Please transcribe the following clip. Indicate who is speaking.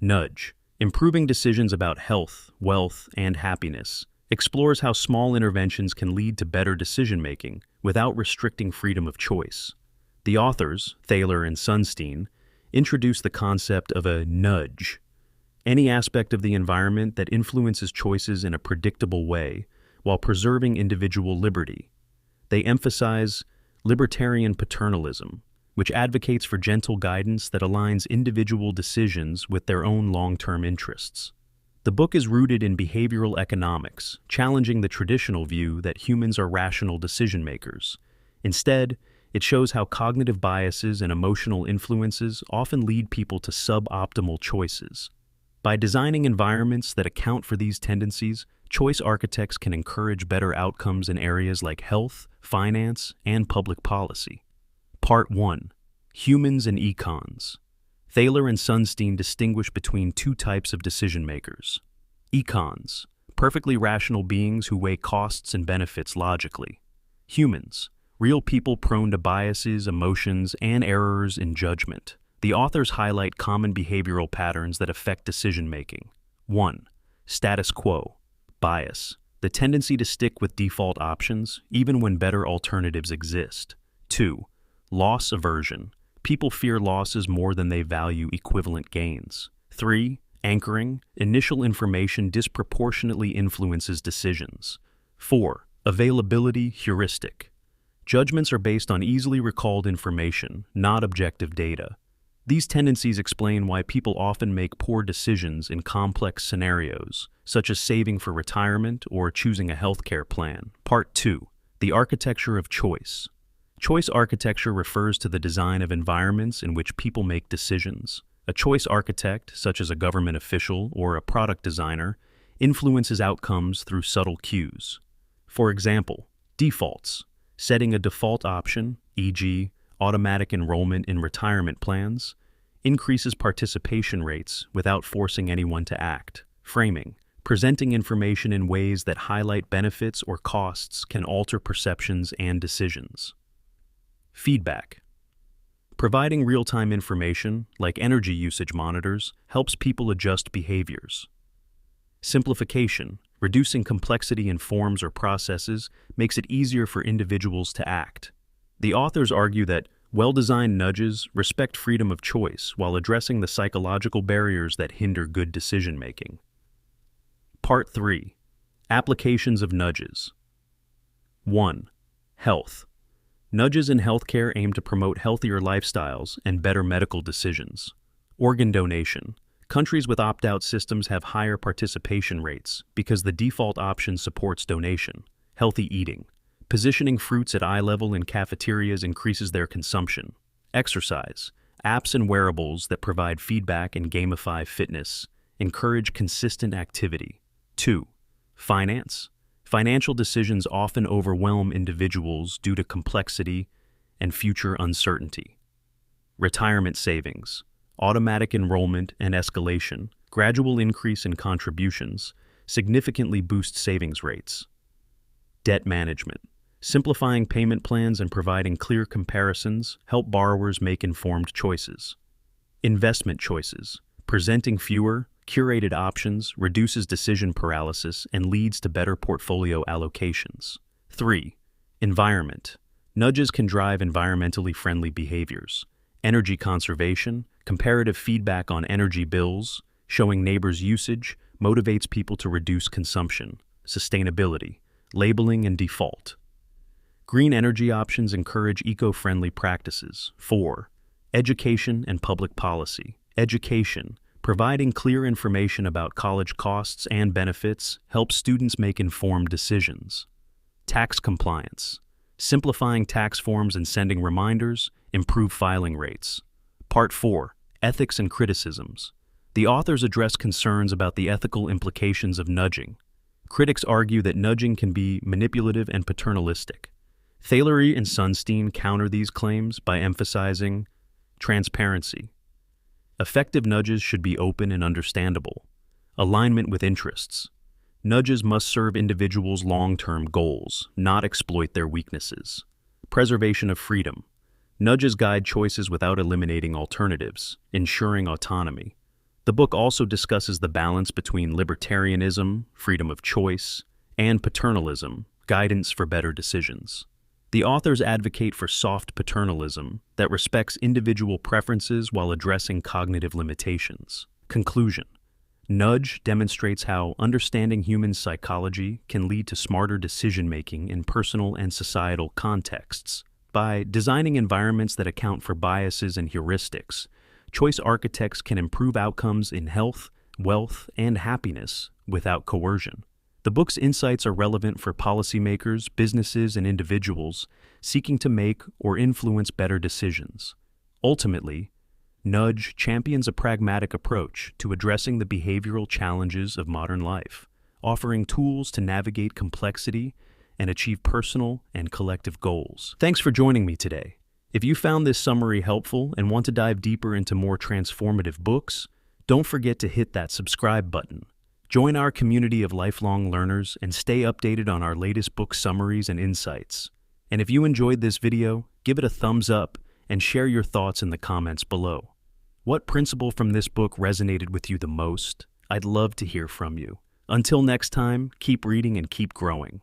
Speaker 1: Nudge, improving decisions about health, wealth, and happiness, explores how small interventions can lead to better decision-making without restricting freedom of choice. The authors, Thaler and Sunstein, introduce the concept of a nudge, any aspect of the environment that influences choices in a predictable way while preserving individual liberty. They emphasize libertarian paternalism, which advocates for gentle guidance that aligns individual decisions with their own long-term interests. The book is rooted in behavioral economics, challenging the traditional view that humans are rational decision-makers. Instead, it shows how cognitive biases and emotional influences often lead people to suboptimal choices. By designing environments that account for these tendencies, choice architects can encourage better outcomes in areas like health, finance, and public policy. Part 1. Humans and Econs. Thaler and Sunstein distinguish between two types of decision-makers. Econs, perfectly rational beings who weigh costs and benefits logically. Humans, real people prone to biases, emotions, and errors in judgment. The authors highlight common behavioral patterns that affect decision-making. 1. Status quo. Bias, the tendency to stick with default options, even when better alternatives exist. 2. Loss aversion. People fear losses more than they value equivalent gains. 3. Anchoring. Initial information disproportionately influences decisions. 4. Availability heuristic. Judgments are based on easily recalled information, not objective data. These tendencies explain why people often make poor decisions in complex scenarios, such as saving for retirement or choosing a healthcare plan. Part 2. The architecture of choice. Choice architecture refers to the design of environments in which people make decisions. A choice architect, such as a government official or a product designer, influences outcomes through subtle cues. For example, defaults. Setting a default option, e.g., automatic enrollment in retirement plans, increases participation rates without forcing anyone to act. Framing. Presenting information in ways that highlight benefits or costs can alter perceptions and decisions. Feedback. Providing real-time information, like energy usage monitors, helps people adjust behaviors. Simplification. Reducing complexity in forms or processes makes it easier for individuals to act. The authors argue that well-designed nudges respect freedom of choice while addressing the psychological barriers that hinder good decision-making. Part 3. Applications of nudges. 1. Health. Nudges in healthcare aim to promote healthier lifestyles and better medical decisions. Organ donation. Countries with opt-out systems have higher participation rates because the default option supports donation. Healthy eating. Positioning fruits at eye level in cafeterias increases their consumption. Exercise. Apps and wearables that provide feedback and gamify fitness encourage consistent activity. 2. Finance. Financial decisions often overwhelm individuals due to complexity and future uncertainty. Retirement savings. Automatic enrollment and escalation, gradual increase in contributions, significantly boost savings rates. Debt management. Simplifying payment plans and providing clear comparisons help borrowers make informed choices. Investment choices. Presenting fewer, curated options reduces decision paralysis and leads to better portfolio allocations. 3. Environment. Nudges can drive environmentally friendly behaviors. Energy conservation, comparative feedback on energy bills, showing neighbors' usage, motivates people to reduce consumption. Sustainability, labeling and default. Green energy options encourage eco-friendly practices. 4. Education and public policy. Education, providing clear information about college costs and benefits, helps students make informed decisions. Tax compliance. Simplifying tax forms and sending reminders improve filing rates. Part 4. Ethics and criticisms. The authors address concerns about the ethical implications of nudging. Critics argue that nudging can be manipulative and paternalistic. Thaler and Sunstein counter these claims by emphasizing transparency. Effective nudges should be open and understandable. Alignment with interests. Nudges must serve individuals' long-term goals, not exploit their weaknesses. Preservation of freedom. Nudges guide choices without eliminating alternatives, ensuring autonomy. The book also discusses the balance between libertarianism, freedom of choice, and paternalism, guidance for better decisions. The authors advocate for soft paternalism that respects individual preferences while addressing cognitive limitations. Conclusion. Nudge demonstrates how understanding human psychology can lead to smarter decision-making in personal and societal contexts. By designing environments that account for biases and heuristics, choice architects can improve outcomes in health, wealth, and happiness without coercion. The book's insights are relevant for policymakers, businesses, and individuals seeking to make or influence better decisions. Ultimately, Nudge champions a pragmatic approach to addressing the behavioral challenges of modern life, offering tools to navigate complexity and achieve personal and collective goals. Thanks for joining me today. If you found this summary helpful and want to dive deeper into more transformative books, don't forget to hit that subscribe button. Join our community of lifelong learners and stay updated on our latest book summaries and insights. And if you enjoyed this video, give it a thumbs up and share your thoughts in the comments below. What principle from this book resonated with you the most? I'd love to hear from you. Until next time, keep reading and keep growing.